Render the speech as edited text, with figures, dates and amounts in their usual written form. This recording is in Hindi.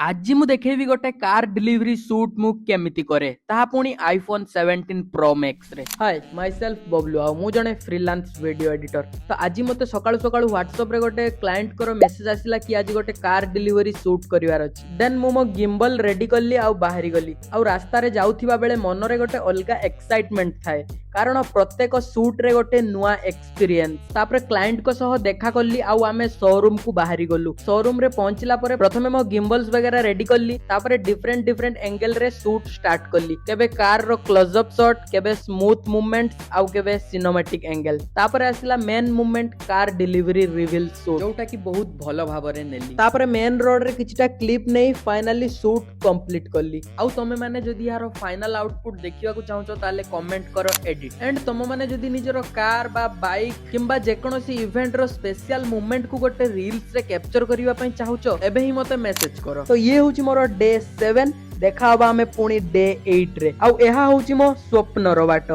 आज मु देखेबी गोटे कार डिलीवरी शूट मु केमिति करे ताहा पुणी आईफोन 17 प्रो मैक्स रे। हाय माई सेल्फ बबलू आ मु जने फ्रीलांस वीडियो एडिटर। तो आज मते सकाळु सकाळु व्हाट्सएप रे गोटे क्लाइंट करो मेसेज आसिला कि आज गोटे कार डिलीवरी शूट करिवार अछि। देन मु मो गिम्बल रेडी करली आ बाहरी गली आ रास्ता रे जाउथिबा बेले मन रे गोटे अलगा एक्साइटमेंट थाए कारण प्रत्येक शूट रे गोटे नुआ एक्सपीरियंस। तापर क्लाइंट को सह देखा करली आ आमे शोरूम को बाहरी गलु। शोरूम रे पहुंचला परे प्रथमे मो गिम्बल्स वगैरह रेडी करली तापर डिफरेंट एंगल रे शूट स्टार्ट करली। केबे कार रो क्लोजअप शॉट, केबे स्मूथ मूवमेंट्स आउ केबे सिनेमैटिक एंगल। तापर आसिला main movement car delivery reveal shoot जोटा कि बहुत भलो भाबरे नेली। तापर मेन रोड रे किछटा क्लिप नै फाइनली शूट कंप्लीट करली। आउ तमे माने जदी यारो फाइनल आउटपुट देखिबा को चाहछो ताले कमेंट करो एडिट। एंड तुम माने जदी निजरो कार बा बाइक किंबा जेकोनोसी इवेंट रो स्पेशल मूवमेंट को गोटे रील्स रे कैप्चर करिवा पई चाहछो एबे ही मते मेसेज करो। तो ये होची मोर डे 7 देखा हबा हमें पुणी डे 8 रे। आउ एहा होची मो स्वप्न रो बाट।